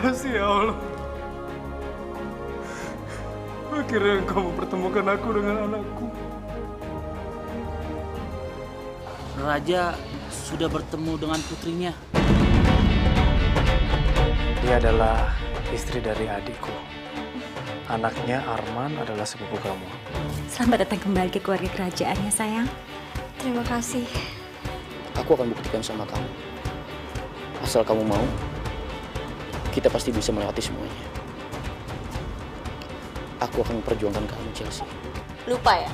kasih ya Allah. Akhirnya Engkau mempertemukan aku dengan anakku. Raja sudah bertemu dengan putrinya. Dia adalah istri dari adikku. Anaknya Arman adalah sepupu kamu. Selamat datang kembali ke keluarga kerajaan ya sayang. Terima kasih. Aku akan buktikan sama kamu. Asal kamu mau, kita pasti bisa melewati semuanya. Aku akan memperjuangkan kamu, Chelsea. Lupa ya,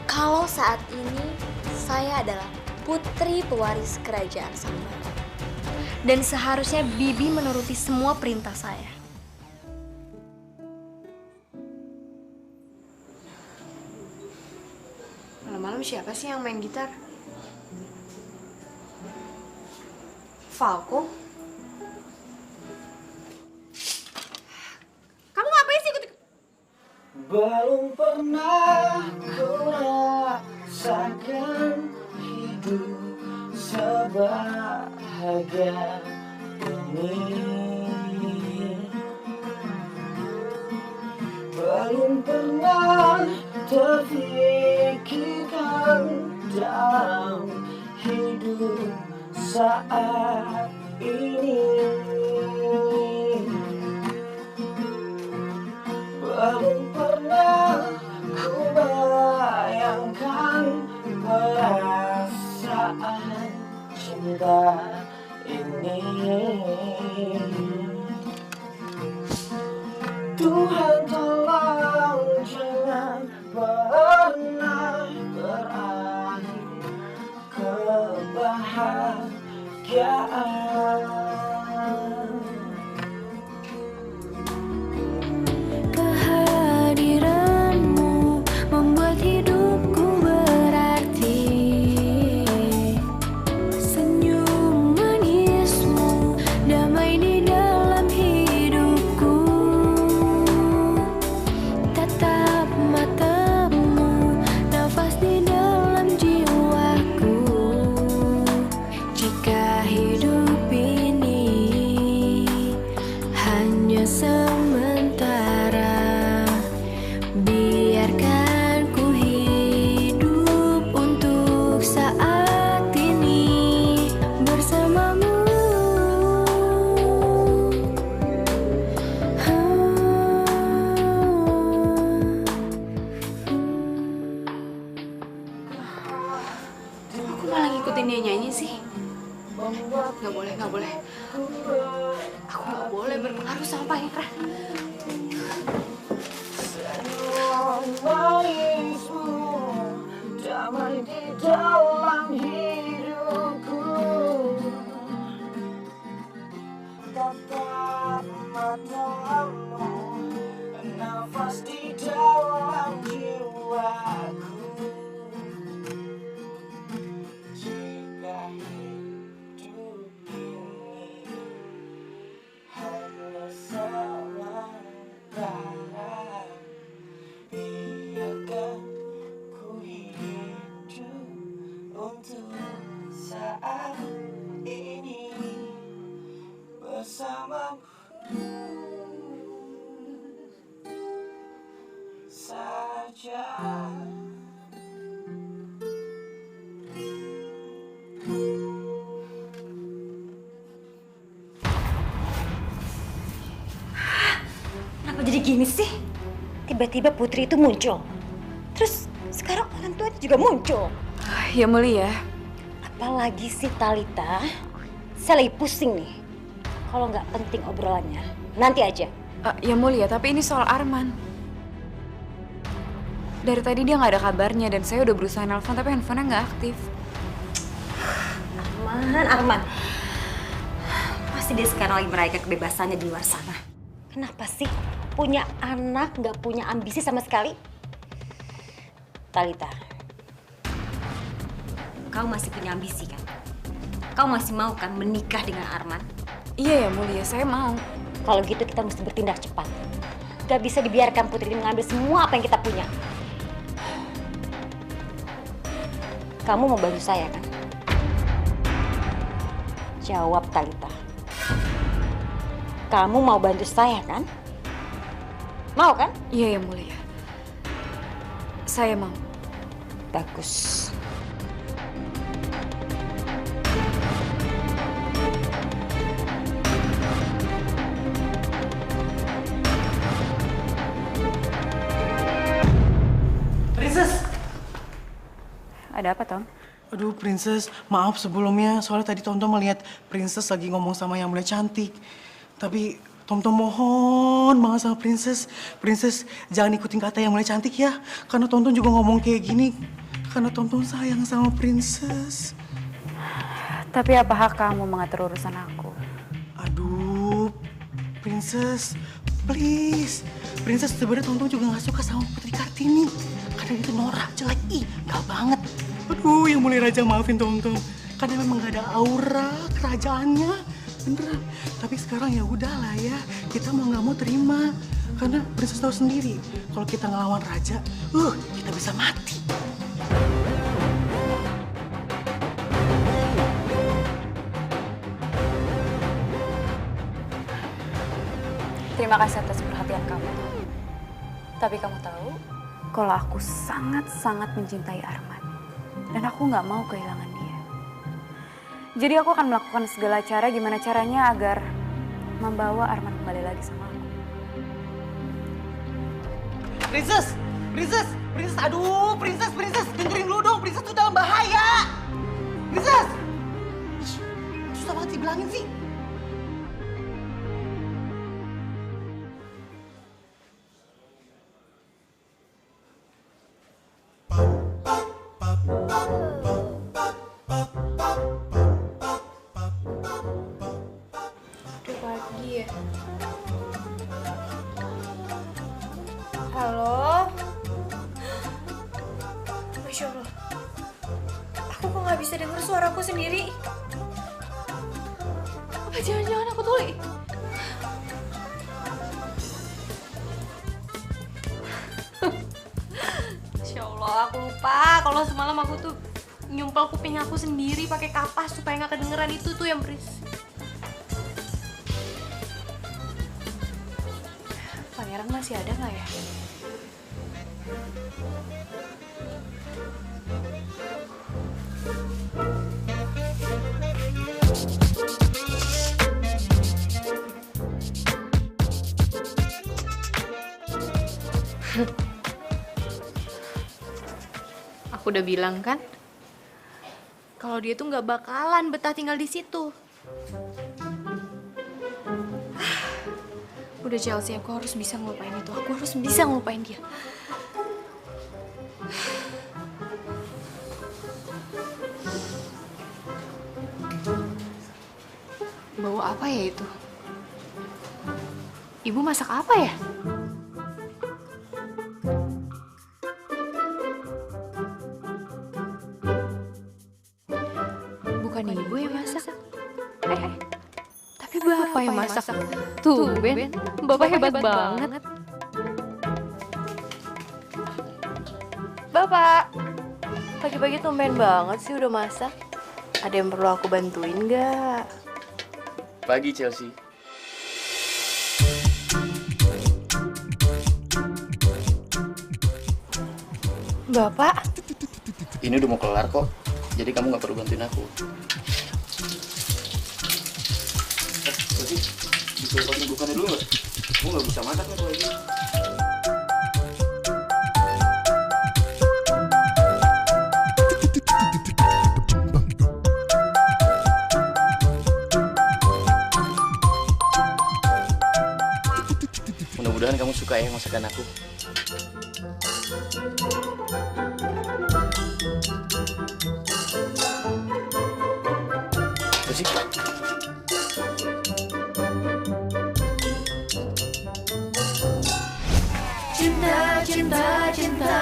kalau saat ini saya adalah putri pewaris kerajaan Samba. Dan seharusnya Bibi menuruti semua perintah saya. Malam-malam siapa sih yang main gitar? Falco? Kamu ngapain sih ikut? Belum pernah ku rasakan hidup sebahagia ini. Belum pernah terfikirkan dalam hidup saat ini. Belum pernah ku bayangkan perasaan cinta ini. Tuhan tolong jangan pernah berakhir kebahagiaan. Kehadiranmu membuat hidupku berarti. Senyum manismu damai di dalam hidupku. Tatap matamu nafas di dalam jiwaku. Jika hidup ini hanya sementara, biarkan ku hidup untuk saat ini bersamamu. Aku malah ngikutin dia nyanyi sih. Nggak boleh, nggak boleh. Aku nggak boleh berpengaruh sama pangeran. Manismu damai di dalam hidupku. Tatap matamu nafas di dalam jiwaku. Jika hidup ini hanya sementara, biarkan ku hidup untuk saat ini bersamamu saja. Kenapa jadi gini sih? Tiba-tiba Putri itu muncul. Terus sekarang orang tua itu juga muncul. Ya mulia. Apalagi sih Talita? Saya lagi pusing nih. Kalau nggak penting obrolannya, nanti aja. Ya mulia, tapi ini soal Arman. Dari tadi dia nggak ada kabarnya dan saya udah berusaha nelpon tapi handphonenya nggak aktif. Arman. Pasti dia sekarang lagi merayakan kebebasannya di luar sana. Kenapa sih punya anak nggak punya ambisi sama sekali? Talita, kau masih punya ambisi kan? Kau masih mau kan menikah dengan Arman? Iya ya mulia, saya mau. Kalau gitu kita mesti bertindak cepat. Gak bisa dibiarkan Putri ini mengambil semua apa yang kita punya. Kamu mau bantu saya kan? Jawab Talita. Kamu mau bantu saya kan? Mau kan? Iya, Yang Mulia. Saya mau. Bagus. Princess! Ada apa, Tom? Aduh, Princess, maaf sebelumnya. Soalnya tadi Tom melihat Princess lagi ngomong sama Yang Mulia Cantik. Tapi Tom mohon banget sama Princess. Princess, jangan ikutin kata Yang Mulia Cantik ya. Karena Tom juga ngomong kayak gini. Karena Tom sayang sama Princess. Tapi apa hak kamu mengatur urusan aku? Aduh, Princess, please. Princess, sebenarnya Tom juga gak suka sama Putri Kartini. Karena itu norak, jelek, gak banget. Aduh, Yang Mulia Raja maafin Tom. Karena memang gak ada aura kerajaannya, beneran. Tapi sekarang ya udahlah ya, kita mau nggak mau terima. Karena Princess tahu sendiri, kalau kita ngelawan raja, kita bisa mati. Terima kasih atas perhatian kamu. Tapi kamu tahu, kalau aku sangat-sangat mencintai Arman. Dan aku nggak mau kehilangan dia. Jadi aku akan melakukan segala cara gimana caranya agar membawa Arman kembali lagi sama aku. Princess, aduh, Princess, dengerin dulu dong, Princess tuh dalam bahaya. Princess, susah banget dibilangin sih. Pagi ya. Halo. Masya Allah. Aku kok nggak bisa dengar suaraku sendiri? Apa jangan-jangan aku tuli? Masya Allah, aku lupa kalau semalam aku tuh nyumpel kuping aku sendiri pakai kapas supaya nggak kedengeran itu tuh yang berisik. Pangeran masih ada nggak ya? Aku udah bilang kan, kalau dia tuh nggak bakalan betah tinggal di situ. Udah Chelsea, aku harus bisa ngelupain itu. Aku harus bisa ngelupain dia. Bawa apa ya itu? Ibu masak apa ya? Bukan ibu yang masak. Tapi bapak yang masak. Tuh, Ben, bapak hebat banget. Bapak, pagi-pagi tumben banget sih udah masak. Ada yang perlu aku bantuin nggak? Pagi, Chelsea. Bapak? Ini udah mau kelar kok, jadi kamu nggak perlu bantuin aku. Chelsea, bisa bantu bukannya dulu nggak? Kamu nggak bisa masak nih kalau ini. Mudah-mudahan kamu suka ya masakan aku. Chelsea. Cinta, cinta, cinta.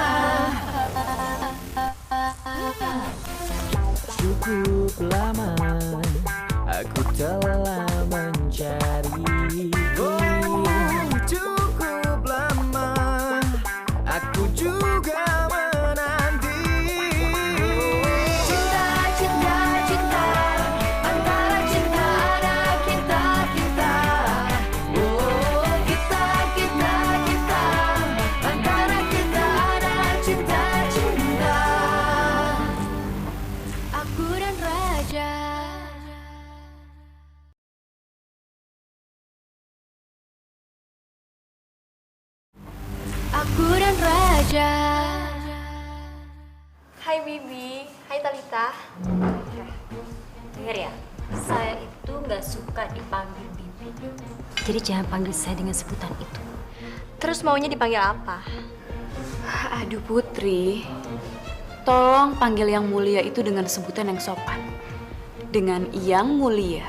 Cukup lama aku telah mencari. Oh, cukup lama Bibi. Hai Talita. Dengar ya, saya itu nggak suka dipanggil Bibi. Jadi jangan panggil saya dengan sebutan itu. Terus maunya dipanggil apa? Aduh Putri, tolong panggil Yang Mulia itu dengan sebutan yang sopan. Dengan Yang Mulia,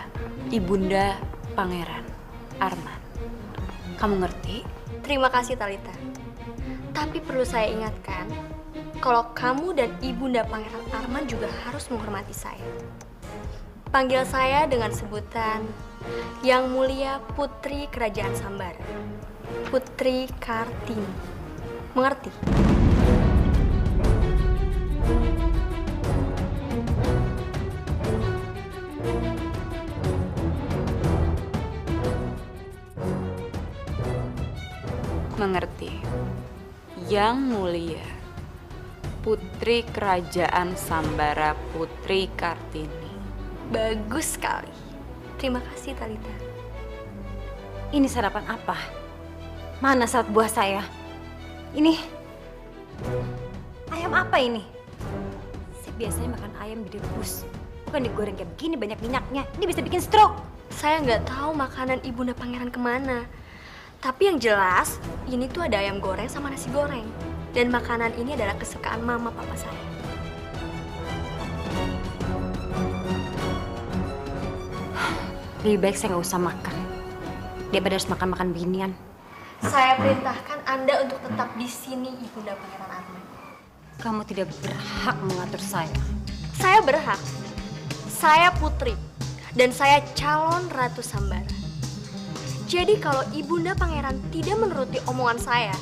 Ibunda Pangeran Arman. Kamu ngerti? Terima kasih Talita. Tapi perlu saya ingatkan, kalau kamu dan Ibunda Pangeran Arman juga harus menghormati saya. Panggil saya dengan sebutan Yang Mulia Putri Kerajaan Sambara, Putri Kartini. Mengerti? Mengerti. Yang Mulia, Putri Kerajaan Sambara, Putri Kartini. Bagus sekali. Terima kasih Talita. Ini sarapan apa? Mana salad buah saya? Ini ayam apa ini? Saya biasanya makan ayam direbus, bukan digoreng kayak begini banyak minyaknya. Ini bisa bikin stroke. Saya nggak tahu makanan Ibunda Pangeran kemana. Tapi yang jelas, ini tuh ada ayam goreng sama nasi goreng. Dan makanan ini adalah kesukaan mama papa saya. Lebih baik saya nggak usah makan. Daripada harus makan-makan beginian. Saya perintahkan Anda untuk tetap di sini, Ibunda Pangeran Arman. Kamu tidak berhak mengatur saya. Saya berhak. Saya putri. Dan saya calon Ratu Sambara. Jadi kalau Ibunda Pangeran tidak menuruti omongan saya,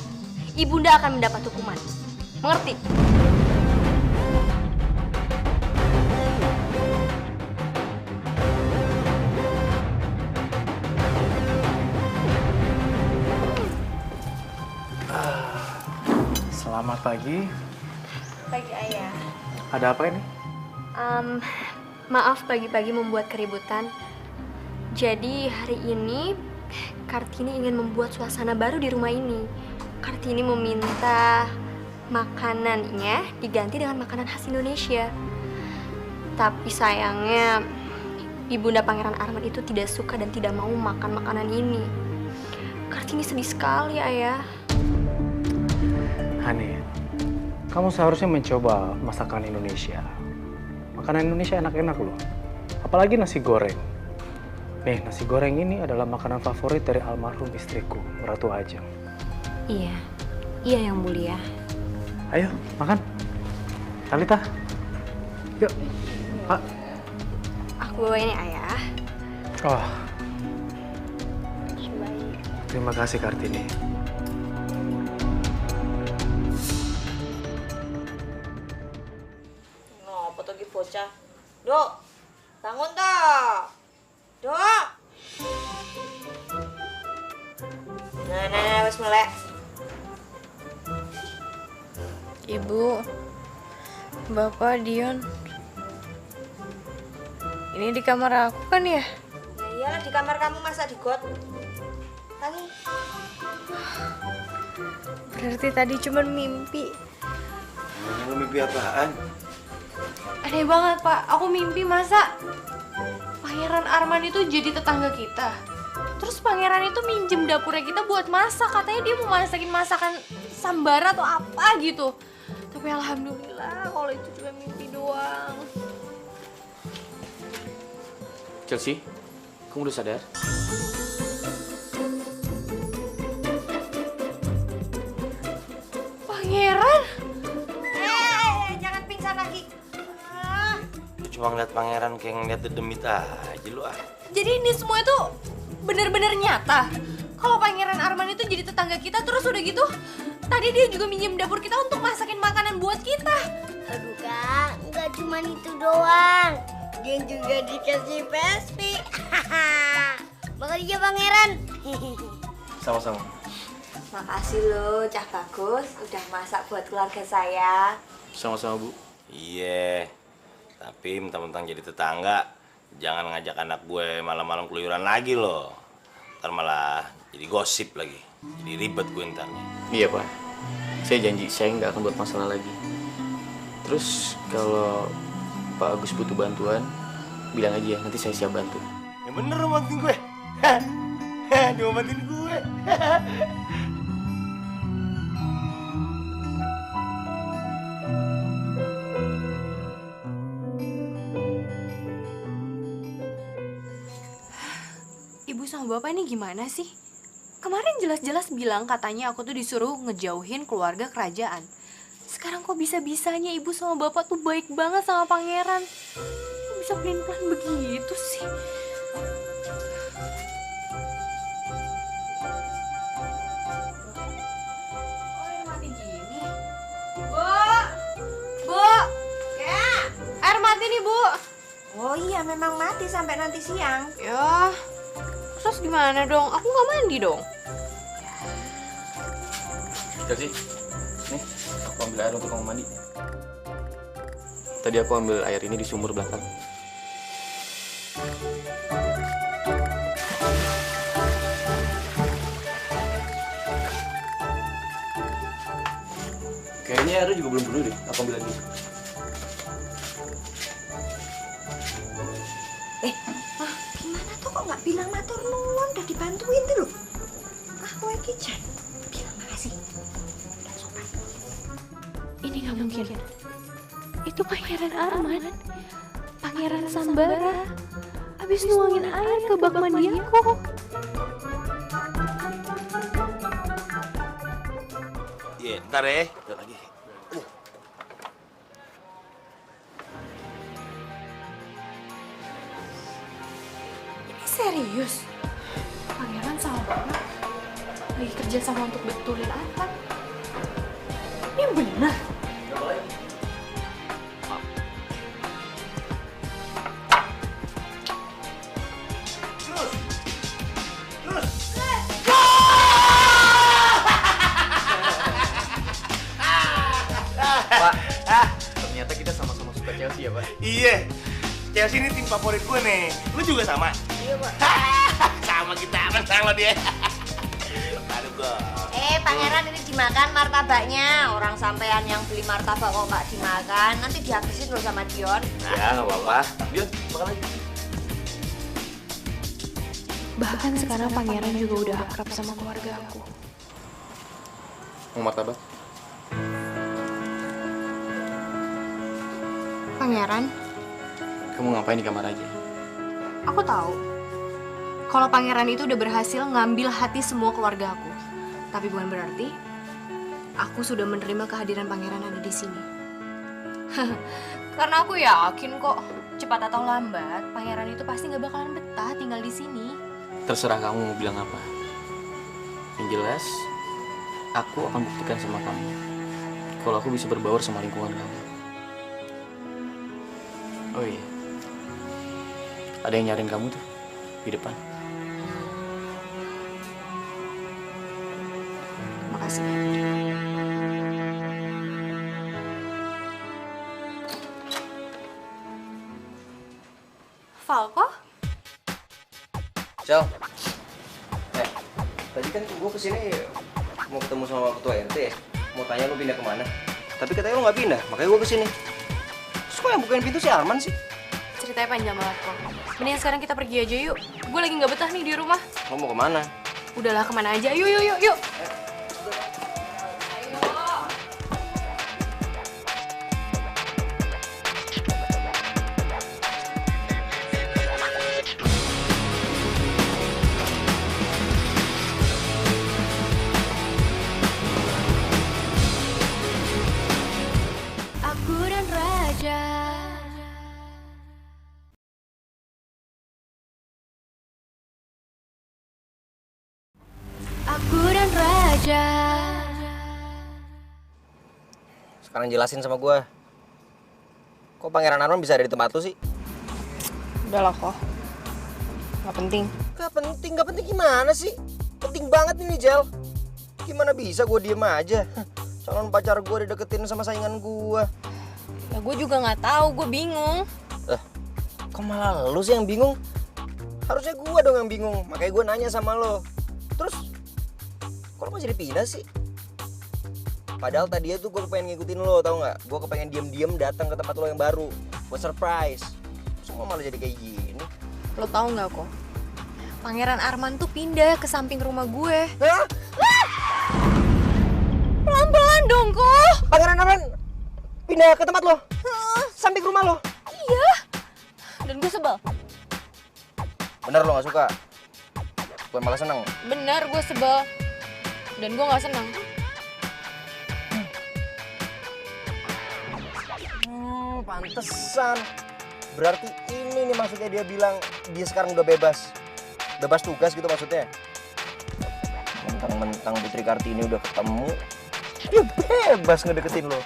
Ibunda akan mendapat hukuman. Mengerti? Selamat pagi. Pagi Ayah. Ada apa ini? Maaf pagi-pagi membuat keributan. Jadi hari ini Kartini ingin membuat suasana baru di rumah ini. Kartini meminta makanannya diganti dengan makanan khas Indonesia. Tapi sayangnya Ibunda Pangeran Arman itu tidak suka dan tidak mau makan makanan ini. Kartini sedih sekali, Ayah. Hani, kamu seharusnya mencoba masakan Indonesia. Makanan Indonesia enak-enak loh. Apalagi nasi goreng. Nih, nasi goreng ini adalah makanan favorit dari almarhum istriku, Ratu Ajeng. Iya, iya Yang Mulia. Ayo, makan. Talita, yuk. Pak. Aku bawa ini, Ayah. Oh, terima kasih Kartini. Ngopo tuh bocah? Dok, bangun toh. Dok. Nah, wis melek. Ibu, Bapak, Dion. Ini di kamar aku kan ya? Ya iyalah di kamar kamu, masa di got. Tangi. Berarti tadi cuma mimpi. Lu mimpi apaan? Aneh banget, Pak. Aku mimpi masa Pangeran Arman itu jadi tetangga kita. Terus pangeran itu minjem dapurnya kita buat masak. Katanya dia mau masakin masakan sambara atau apa gitu. Tapi alhamdulillah kalau itu cuma mimpi doang. Chelsea, kamu udah sadar? Pangeran? Jangan pingsan lagi. Lu cuma ngeliat pangeran kayak ngeliat dedemit aja lu ah. Jadi ini semua itu bener-bener nyata? Kalau Pangeran Arman itu jadi tetangga kita terus udah gitu, tadi dia juga minjem dapur kita untuk masakin makanan buat kita. Aduh Kak, nggak cuma itu doang. Dia juga dikasih Vespi. Makasih ya Pangeran. Sama-sama. Makasih lo, Cah Bagus, udah masak buat keluarga saya. Sama-sama, Bu. Iya. Tapi mentang-mentang jadi tetangga, jangan ngajak anak gue malam-malam keluyuran lagi loh. Ntar malah jadi gosip lagi. Jadi ribet gue ntar. Iya, Pak. Saya janji saya nggak akan buat masalah lagi. Terus kalau Pak Agus butuh bantuan, bilang aja, nanti saya siap bantu. Yang bener lo bantuin gue. Dia mau bantuin gue. Ibu sama bapak ini gimana sih? Kemarin jelas-jelas bilang katanya aku tuh disuruh ngejauhin keluarga kerajaan. Sekarang kok bisa-bisanya ibu sama bapak tuh baik banget sama pangeran? Kok bisa pelin-pelan begitu sih? Oh, air mati gini. Bu! Ya. Air mati nih, Bu. Oh iya, memang mati sampai nanti siang. Ya. Terus gimana dong? Aku nggak mandi dong. Chelsea, nih aku ambil air untuk kamu mandi. Tadi aku ambil air ini di sumur belakang. Kayaknya airnya juga belum penuh deh. Aku ambil lagi. Gimana tuh kok nggak bilang matur nuwun udah dibantuin tuh loh. Ah, kowe iki jan bilang makasih. Udah sopan. Ini nggak mungkin. Itu Pangeran Arman. Pangeran Sambara. Habis nuangin air ke bak mandi aku. Iya, ntar ya. Udah lagi. Serius? Pangeran sama bapak lagi kerja sama untuk betulin apa? Ini yang benar. Pak, ternyata kita sama-sama suka Chelsea ya, Pak? Iya. Chelsea ini tim favorit gue nih. Lu juga sama? Iya, Pak. Sama kita, menang lo dia. Aduh, gue. Pangeran ini dimakan martabaknya. Orang sampean yang beli martabak kok nggak dimakan. Nanti dihabisin loh sama Dion. Ya, nggak apa-apa. Dion, makan lagi. Bahkan sekarang Pangeran juga udah akrab sama keluarga aku. Mau martabak? Pangeran, Kamu ngapain di kamar aja? aku tahu kalau Pangeran itu udah berhasil ngambil hati semua keluarga aku. Tapi bukan berarti aku sudah menerima kehadiran Pangeran ada di sini. Karena aku yakin kok cepat atau lambat Pangeran itu pasti nggak bakalan betah tinggal di sini. Terserah kamu mau bilang apa. Yang jelas, aku akan buktikan sama kamu kalau aku bisa berbaur sama lingkungan kamu. Oh iya, ada yang nyariin kamu tuh di depan. Makasih. Falco? Cel, tadi kan gue kesini mau ketemu sama ketua RT ya. Mau tanya lu pindah kemana. Tapi katanya lu nggak pindah, makanya gue kesini. Terus kok yang bukain pintu si Arman sih? Ceritanya panjang banget kok. Mendingan sekarang kita pergi aja yuk. Gue lagi nggak betah nih di rumah. Lo mau kemana? Udahlah, kemana aja. Yuk, yuk, yuk, yuk. Aku dan Raja. Aku dan Raja. Sekarang jelasin sama gue. Kok Pangeran Arman bisa ada di tempat lu sih? Udahlah kok. Gak penting. Gak penting gimana sih? Penting banget nih Jel. Gimana bisa gue diem aja? Calon pacar gue dideketin sama saingan gue. Ya gue juga gak tahu, gue bingung. Kok malah lu sih yang bingung? Harusnya gue dong yang bingung. Makanya gue nanya sama lo. Terus, kok lo mau jadi pindah sih? Padahal tadi tuh gue pengen ngikutin lo, tau nggak? Gue kepengen diem-diem datang ke tempat lo yang baru, buat surprise. Semua malah jadi kayak gini. Lo tau nggak kok? Pangeran Arman tuh pindah ke samping rumah gue. Hah? Pelan-pelan dong kok. Pangeran Arman pindah ke tempat lo? Samping rumah lo? Iya. Dan gue sebel. Bener lo nggak suka? Gue malah seneng. Bener, gue sebel. Dan gue nggak seneng. Pantesan. Berarti ini nih maksudnya dia bilang dia sekarang udah bebas. Bebas tugas gitu maksudnya. Mentang-mentang Putri Kartini udah ketemu, dia bebas ngedeketin lo.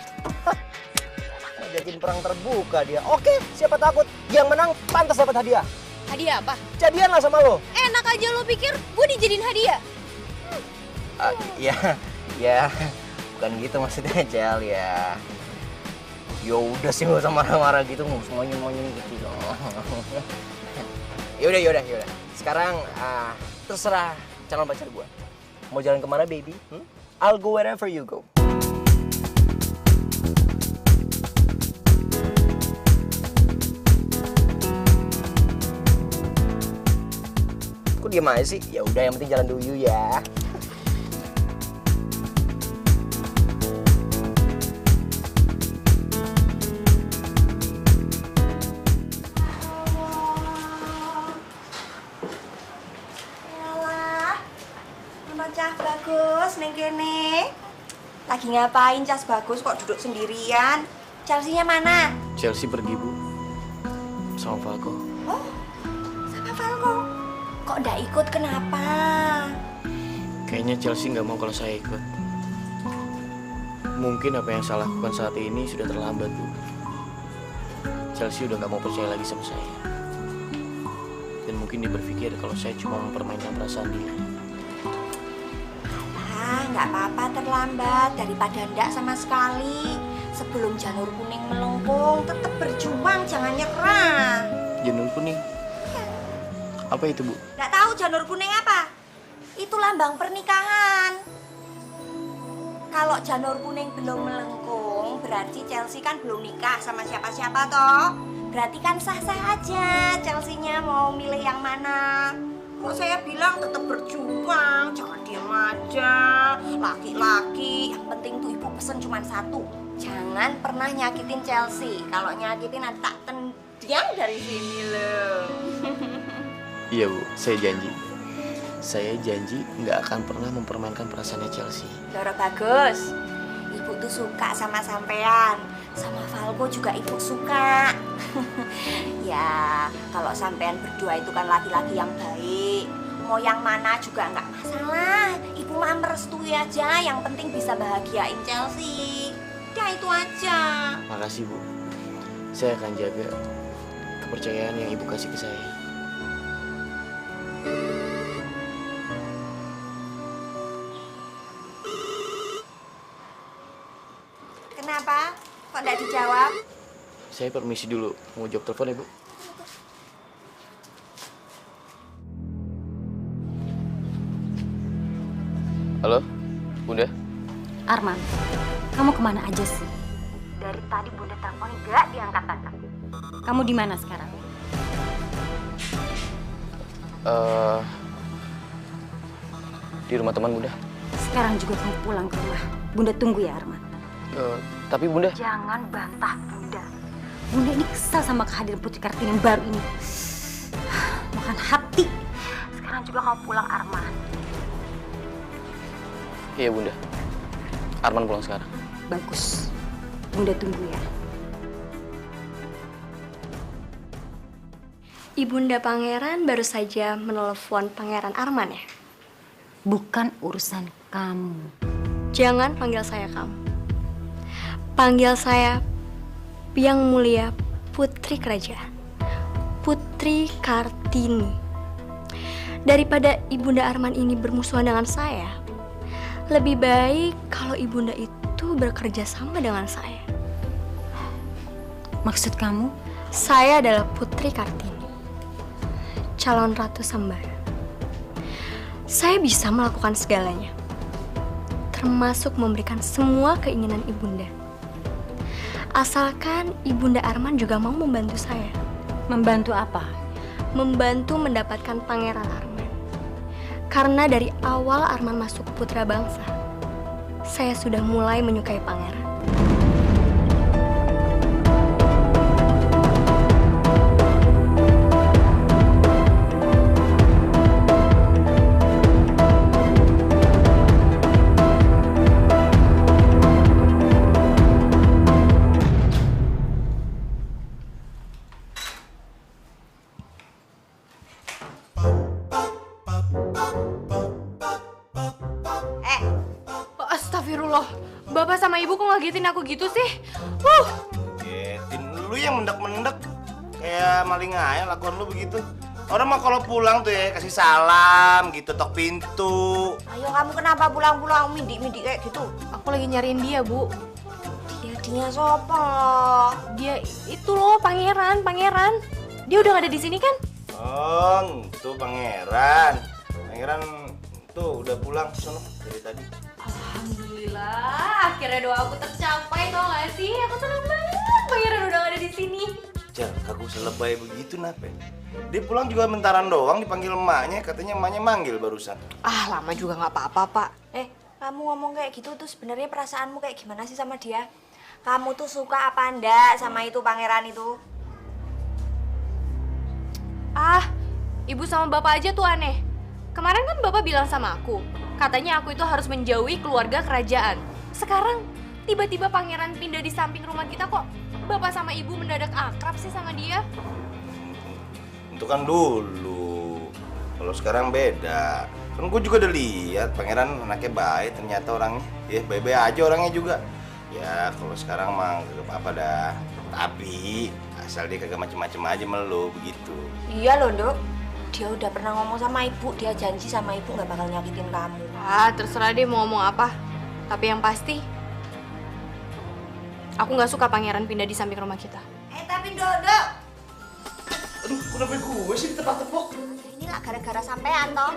Ngajakin perang terbuka dia. Oke, siapa takut? Yang menang pantas dapat hadiah. Hadiah apa? Jadian lah sama lo. Enak aja lo pikir gue dijadiin hadiah? Ya, bukan gitu maksudnya, Cel, ya. Ya udah sih, nggak usah marah-marah gitu, nggak usah monyong-monyong gitu loh. Yaudah. Sekarang terserah calon pacar gue. Mau jalan kemana, baby? I'll go wherever you go. Kok diem aja sih? Ya udah, yang penting jalan dulu ya. Cah Bagus, neng kene. Lagi ngapain Cah Bagus kok duduk sendirian? Chelsea-nya mana? Chelsea pergi, Bu. Sama Falco. Oh, sama Falco. Kok nggak ikut, kenapa? Kayaknya Chelsea nggak mau kalau saya ikut. Mungkin apa yang saya lakukan saat ini sudah terlambat, Bu. Chelsea udah nggak mau percaya lagi sama saya. Dan mungkin dia berpikir kalau saya cuma mempermainkan perasaan dia. Nggak apa-apa terlambat daripada ndak sama sekali. Sebelum janur kuning melengkung, tetap berjuang, jangan nyerah. Janur kuning? Apa itu, Bu? Nggak tahu janur kuning apa? Itu lambang pernikahan. Kalau janur kuning belum melengkung, berarti Chelsea kan belum nikah sama siapa-siapa toh. Berarti kan sah-sah aja Chelsea-nya mau milih yang mana. Kok saya bilang tetap berjuang, jangan diam aja. Laki-laki, yang penting tuh ibu pesen cuma satu. Jangan pernah nyakitin Chelsea. Kalau nyakitin nanti tak tendang dari sini loh. Iya, Bu, saya janji. Saya janji nggak akan pernah mempermainkan perasaannya Chelsea. Doro Bagus, ibu tuh suka sama sampean. Sama Falco juga ibu suka. Ya, kalau sampean berdua itu kan laki-laki yang baik. Mau yang mana juga nggak masalah. Ibu mah merestui aja, yang penting bisa bahagiain Chelsea. Ya itu aja. Makasih, Bu. Saya akan jaga kepercayaan yang Ibu kasih ke saya. Kenapa? Kok nggak dijawab? Saya permisi dulu, mau jawab telepon ya, Bu? Halo, Bunda? Arman, kamu kemana aja sih? Dari tadi Bunda telepon nggak diangkat-angkat. Kamu di mana sekarang? Di rumah teman, Bunda. Sekarang juga kamu pulang ke rumah. Bunda tunggu ya, Arman. Tapi Bunda... Jangan bantah Bunda. Bunda ini kesal sama kehadiran Putri Kartini yang baru ini. Makan hati. Sekarang juga kamu pulang, Arman. Iya, Bunda. Arman pulang sekarang. Bagus. Bunda tunggu ya. Ibunda Pangeran baru saja menelepon Pangeran Arman ya? Bukan urusan kamu. Jangan panggil saya kamu. Panggil saya Yang Mulia Putri Kerajaan. Putri Kartini. Daripada Ibunda Arman ini bermusuhan dengan saya, lebih baik kalau Ibunda itu bekerja sama dengan saya. Maksud kamu? Saya adalah Putri Kartini, calon Ratu Sembara. Saya bisa melakukan segalanya, termasuk memberikan semua keinginan ibunda. Asalkan ibunda Arman juga mau membantu saya. Membantu apa? Membantu mendapatkan pangeran Arman. Karena dari awal Arman masuk Putra Bangsa, saya sudah mulai menyukai pangeran. Astagfirullah, Bapak sama Ibu kok ngagetin aku gitu sih? Getin, lu yang mendek-mendek. Kayak maling aja lakukan lu begitu. Orang mah kalau pulang tuh ya kasih salam gitu, tok pintu. Ayo kamu kenapa pulang-pulang mindik-mindik kayak gitu? Aku lagi nyariin dia, Bu. Dia sopo? Dia itu loh, pangeran. Dia udah gak ada di sini kan? Oh, itu pangeran. Pangeran tuh udah pulang sono dari tadi. Alhamdulillah, akhirnya doa aku tercapai, tau gak sih? Aku seneng banget, pangeran udah gak ada di sini. Jar, kagak usah lebay begitu nape. Dia pulang juga mentaran doang, dipanggil emaknya, katanya emaknya manggil barusan. Ah, lama juga gak apa-apa, Pak. Kamu ngomong kayak gitu tuh sebenarnya perasaanmu kayak gimana sih sama dia? Kamu tuh suka apa ndak sama itu pangeran itu? Ah, Ibu sama Bapak aja tuh aneh. Kemarin kan Bapak bilang sama aku, katanya aku itu harus menjauhi keluarga kerajaan. Sekarang tiba-tiba pangeran pindah di samping rumah kita kok. Bapak sama Ibu mendadak akrab sih sama dia. Itu kan dulu. Kalau sekarang beda. Kan gue juga udah lihat pangeran anaknya baik ternyata orangnya. Ya baik-baik aja orangnya juga. Ya kalau sekarang mah gak apa-apa dah. Tapi asal dia kagak macem-macem aja melu begitu. Iya loh, Dok. Dia udah pernah ngomong sama ibu, dia janji sama ibu gak bakal nyakitin kamu. Ah, terserah dia mau ngomong apa. Tapi yang pasti, aku gak suka pangeran pindah di samping rumah kita. Tapi Dok. Aduh, kenapa gue sih ditepok-tepok? Ini gak gara-gara sampean toh.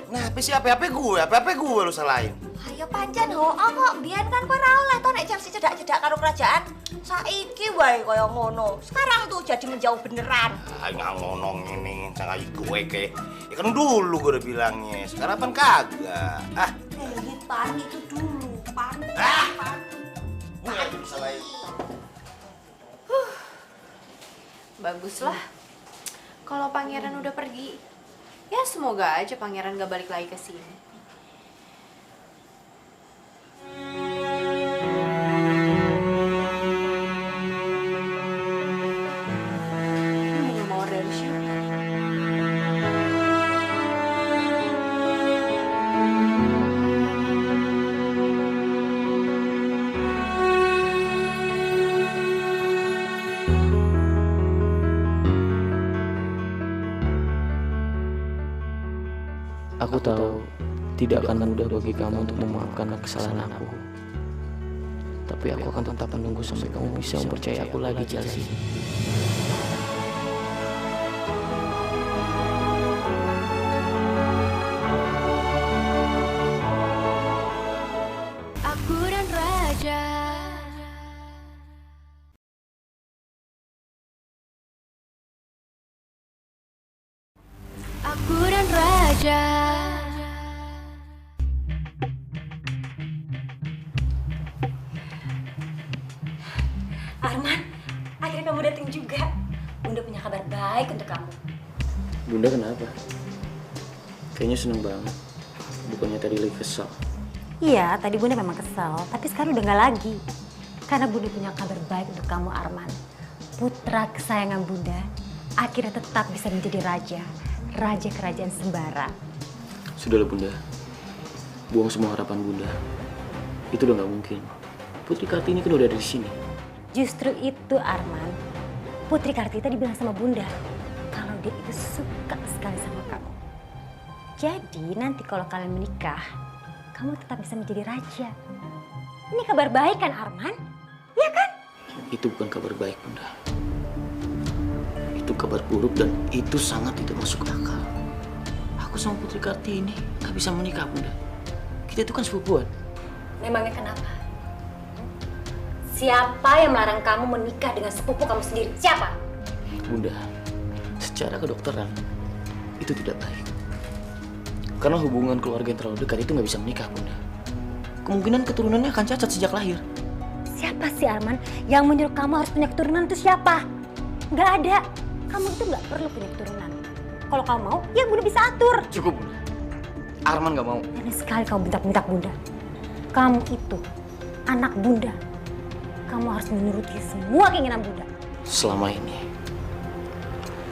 Kenapa sih apa-apa gue lu salahin? Ayo pancen ho, kok biyen kan kowe ra oleh to nek Chelsea cedak-cedak karo kerajaan. Saiki wae kaya ngono. Sekarang tuh jadi menjauh beneran. Ah, nggak ngono ngene sangai gue kayak. Ya kan dulu gue udah bilangnya, sekarang kan kagak. Ah, Pan itu dulu, Pan. Gue nggak bisa salahin. Baguslah. Kalau pangeran udah pergi, ya semoga aja pangeran gak balik lagi ke sini. Aku tahu tidak akan mudah bagi kamu untuk memaafkan kesalahan aku. Tapi aku akan tetap menunggu sampai kamu bisa mempercayai aku lagi, Chelsea. Aku dan Raja. Aku dan Raja. Arman, akhirnya kamu datang juga. Bunda punya kabar baik untuk kamu. Bunda kenapa? Kayaknya seneng banget. Bukannya tadi lagi kesal. Iya, tadi Bunda memang kesel, tapi sekarang udah nggak lagi. Karena Bunda punya kabar baik untuk kamu, Arman. Putra kesayangan Bunda akhirnya tetap bisa menjadi raja. Raja kerajaan Sembara. Sudahlah Bunda. Buang semua harapan Bunda. Itu udah nggak mungkin. Putri Kartini kan udah ada di sini. Justru itu, Arman. Putri Kartini dibilang sama Bunda kalau dia itu suka sekali sama kamu. Jadi nanti kalau kalian menikah, kamu tetap bisa menjadi raja. Ini kabar baik kan, Arman? Iya kan? Itu bukan kabar baik, Bunda. Itu kabar buruk dan itu sangat tidak masuk akal. Aku sama Putri Kartini nggak bisa menikah, Bunda. Kita itu kan sepupuan. Memangnya kenapa? Siapa yang melarang kamu menikah dengan sepupu kamu sendiri? Siapa? Bunda, secara kedokteran itu tidak baik. Karena hubungan keluarga yang terlalu dekat itu nggak bisa menikah, Bunda. Kemungkinan keturunannya akan cacat sejak lahir. Siapa sih Arman yang menyuruh kamu harus punya keturunan itu siapa? Nggak ada. Kamu itu nggak perlu punya keturunan. Kalau kamu mau, ya Bunda bisa atur. Cukup, Bunda. Arman nggak mau. Berani sekali kamu bentak-bentak Bunda. Kamu itu anak Bunda. Kamu harus menuruti semua keinginan Bunda. Selama ini,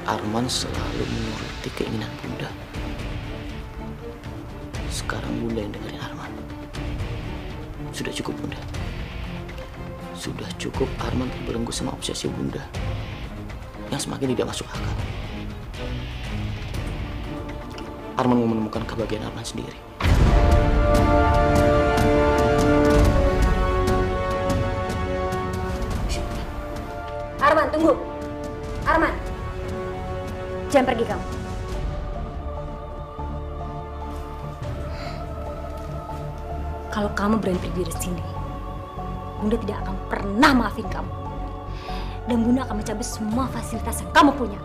Arman selalu menuruti keinginan Bunda. Sekarang Bunda yang dengerin Arman. Sudah cukup, Bunda. Sudah cukup Arman terbelenggu sama obsesi Bunda yang semakin tidak masuk akal. Arman mau menemukan kebahagiaan Arman sendiri. Arman, tunggu. Arman, jangan pergi kamu. Kalau kamu berani pergi dari sini, Bunda tidak akan pernah maafin kamu. Dan Bunda akan mencabut semua fasilitas yang kamu punya.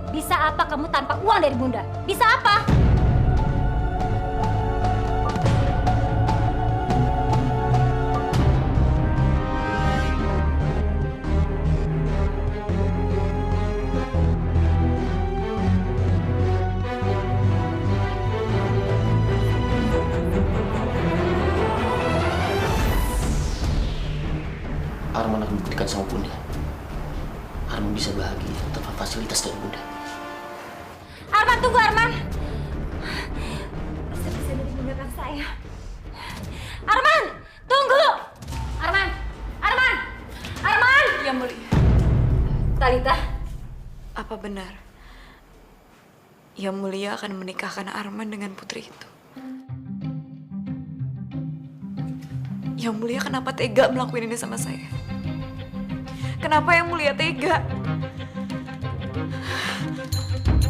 Bisa apa kamu tanpa uang dari Bunda? Bisa apa? Arman akan buktikan sama Bunda. Arman bisa bahagia tanpa fasilitas dari Bunda. Arman, tunggu Arman. Bisa menggunakan saya. Arman, tunggu. Arman, Arman, Arman. Ya mulia. Talita. Apa benar Yang Mulia akan menikahkan Arman dengan putri itu? Yang Mulia kenapa tega melakukan ini sama saya? Kenapa Yang Mulia tega?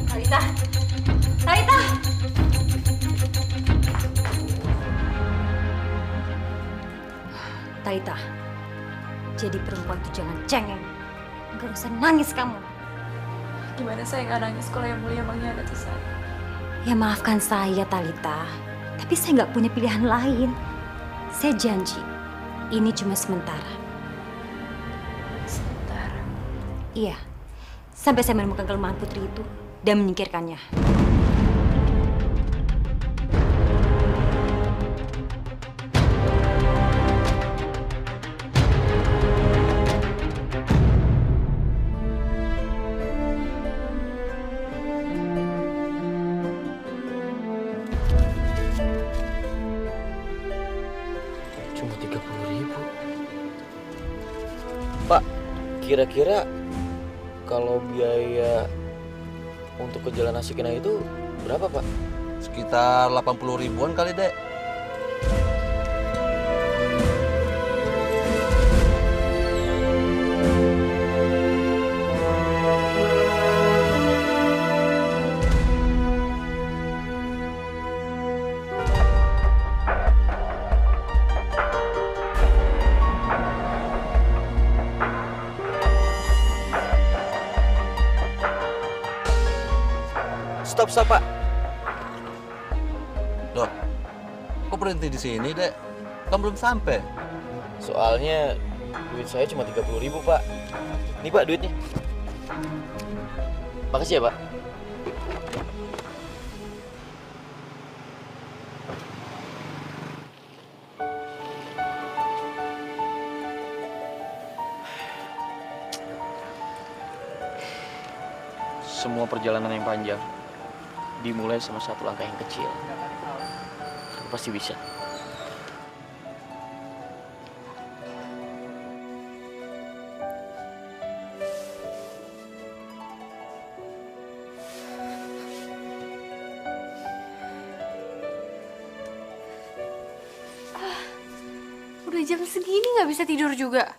Talita, Talita. Talita, jadi perempuan itu jangan cengeng. Gak usah nangis kamu. Gimana saya nggak nangis kalau Yang Mulia mengkhianati saya? Ya maafkan saya Talita, tapi saya nggak punya pilihan lain. Saya janji, ini cuma sementara. Sementara? Iya, sampai saya menemukan kelemahan putri itu dan menyingkirkannya. Cuma 30.000. Pak, kira-kira kalau biaya untuk ke Jalan Asikina itu berapa, Pak? Sekitar 80 ribuan kali, Dek. Stop, Pak. Loh, kok berhenti di sini, Dek? Kan belum sampai. Soalnya duit saya cuma 30.000, Pak. Nih, Pak, duitnya. Makasih ya, Pak. Semua perjalanan yang panjang dimulai sama satu langkah yang kecil. Kamu pasti bisa. Udah jam segini nggak bisa tidur juga.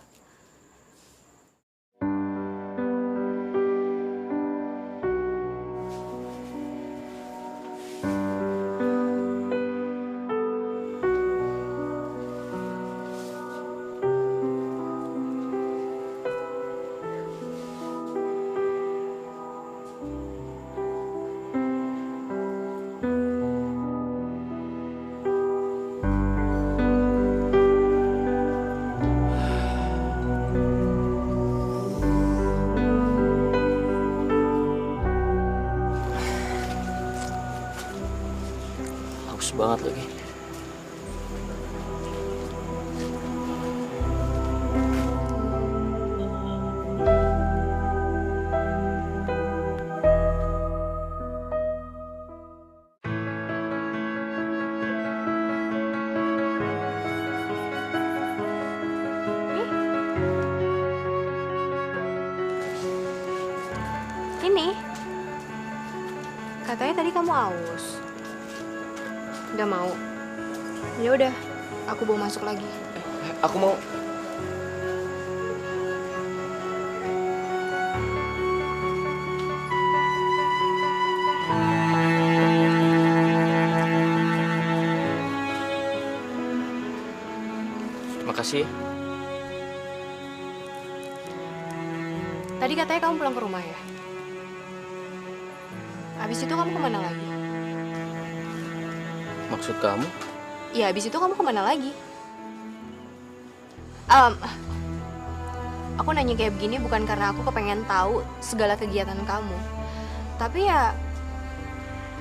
banget lagi. Ini. Katanya tadi kamu aus. Gak mau. Ya udah, aku bawa masuk lagi. Aku mau. Terima kasih. Tadi katanya kamu pulang ke rumah ya? Habis itu kamu kemana lagi? Maksud kamu? Ya, habis itu kamu kemana lagi? Aku nanya kayak begini bukan karena aku kepengen tahu segala kegiatan kamu. Tapi ya,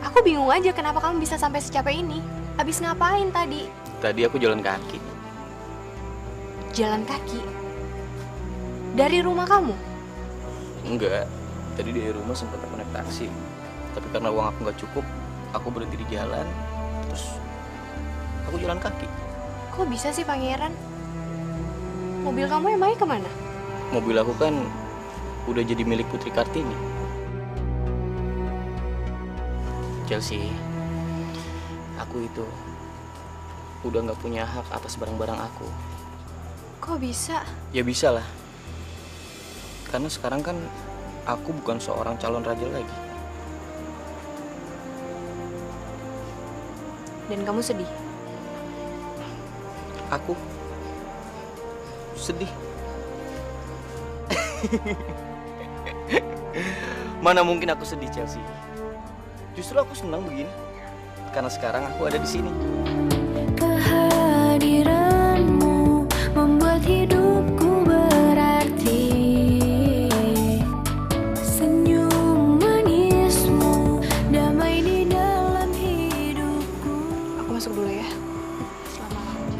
aku bingung aja kenapa kamu bisa sampai secapek ini. Habis ngapain tadi? Tadi aku jalan kaki. Jalan kaki? Dari rumah kamu? Enggak. Tadi dari rumah sempat aku naik taksi. Tapi karena uang aku nggak cukup, aku berhenti di jalan. Terus aku jalan kaki. Kok bisa sih Pangeran? Mobil kamu emangnya kemana? Mobil aku kan udah jadi milik Putri Kartini. Chelsea, aku itu udah nggak punya hak atas barang-barang aku. Kok bisa? Ya bisa lah. Karena sekarang kan aku bukan seorang calon raja lagi. Dan kamu sedih? Aku sedih. Mana mungkin aku sedih, Chelsea? Justru aku senang begini. Karena sekarang aku ada di sini. Kehadiranmu membuat hidupku berarti. Senyum manismu damai di dalam hidupku. Aku masuk dulu ya.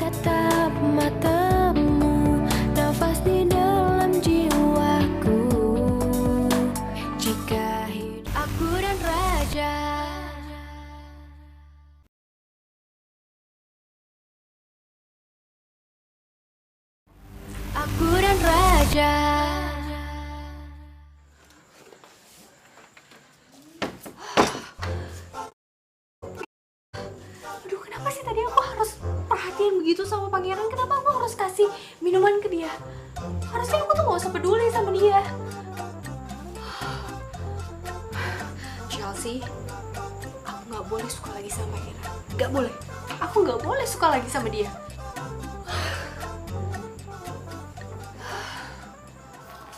Tatap matamu, nafas di dalam jiwaku. Jika hidup aku dan raja. Aku dan raja. Aduh, kenapa sih tadi aku harus perhatian begitu sama Pangeran? Kenapa aku harus kasih minuman ke dia? Harusnya aku tuh gak usah peduli sama dia. Chelsea, aku nggak boleh suka lagi sama Pangeran. Nggak boleh. Aku nggak boleh suka lagi sama dia.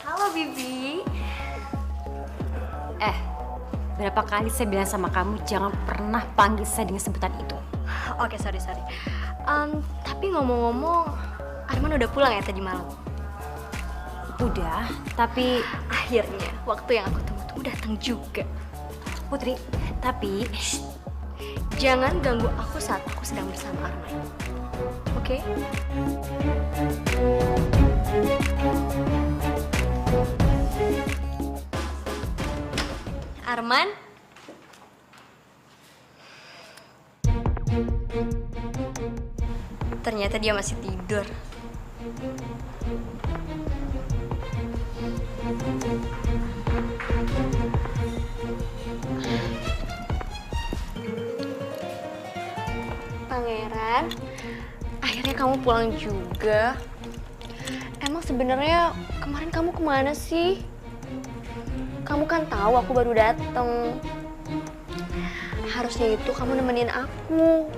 Halo Bibi. Berapa kali saya bilang sama kamu jangan pernah panggil saya dengan sebutan itu. Oke, sorry. Tapi ngomong-ngomong, Arman udah pulang ya tadi malam? Udah, tapi akhirnya waktu yang aku tunggu-tunggu datang juga. Putri, tapi jangan ganggu aku saat aku sedang bersama Arman. Oke? Arman? Ternyata dia masih tidur. Pangeran, akhirnya kamu pulang juga. Emang sebenarnya kemarin kamu kemana sih? Kamu kan tahu aku baru dateng. Harusnya itu kamu nemenin aku.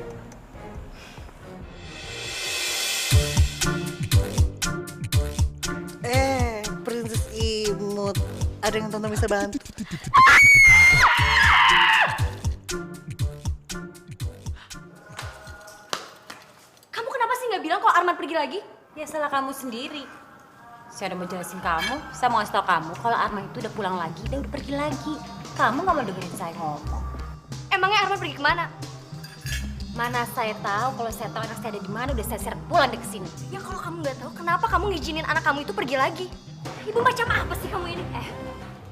Princess Imut. Ada yang Tante bisa bantu? kamu kenapa sih nggak bilang kalau Arman pergi lagi? Ya salah kamu sendiri. Saya udah mau jelasin kamu, saya mau ngasih tau kamu kalau Arman itu udah pulang lagi dan udah pergi lagi. Kamu nggak mau dengerin saya ngomong. Emangnya Arman pergi kemana? Mana saya tahu, kalau saya tahu anak saya ada di mana udah saya seret pulang deh ke sini. Ya kalau kamu nggak tahu, kenapa kamu ngizinin anak kamu itu pergi lagi? Ibu macam apa sih kamu ini?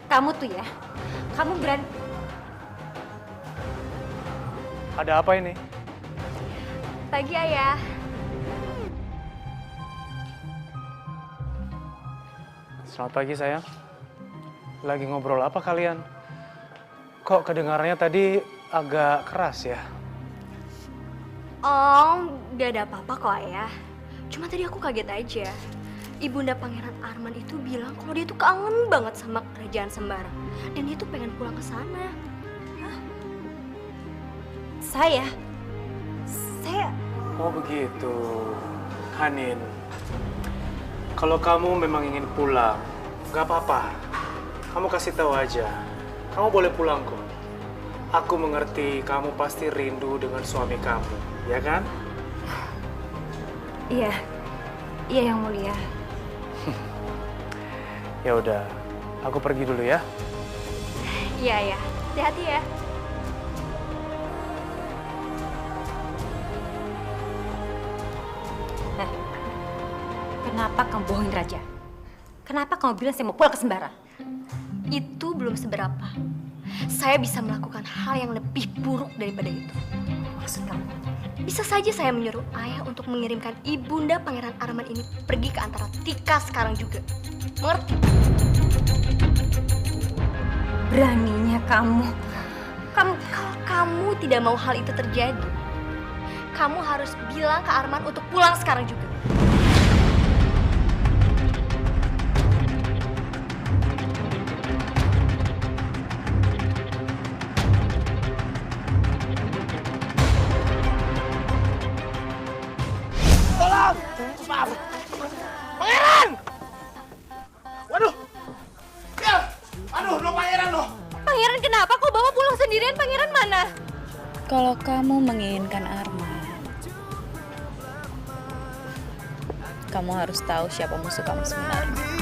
Kamu tuh ya, kamu berani. Ada apa ini? Pagi, Ayah. Selamat pagi sayang. Lagi ngobrol apa kalian? Kok kedengarannya tadi agak keras ya? Oh, gak ada apa-apa kok, Ayah. Cuma tadi aku kaget aja. Ibunda Pangeran Arman itu bilang kalau dia tuh kangen banget sama kerajaan Sembara. Dan dia tuh pengen pulang ke sana. Hah? Saya? Oh begitu, Hanin. Kalau kamu memang ingin pulang, gak apa-apa. Kamu kasih tahu aja. Kamu boleh pulang kok. Aku mengerti kamu pasti rindu dengan suami kamu, ya kan? Iya, iya Yang Mulia. Ya udah, aku pergi dulu ya. Iya, ya. Hati-hati ya. Kenapa kamu bohongin Raja? Kenapa kamu bilang saya mau pulang ke Sembara? Itu belum seberapa. Saya bisa melakukan hal yang lebih buruk daripada itu. Maksud kamu? Bisa saja saya menyuruh ayah untuk mengirimkan ibunda Pangeran Arman ini pergi ke antara Tika sekarang juga. Mengerti? Beraninya kamu. Kalau kamu tidak mau hal itu terjadi, kamu harus bilang ke Arman untuk pulang sekarang juga. Tolong! Maaf! Pangeran! Waduh! Ya! Aduh, no Pangeran no! Pangeran kenapa kok bawa pulang sendirian? Pangeran mana? Kalau kamu menginginkan Arman, kamu harus tahu siapa musuh kamu sebenarnya.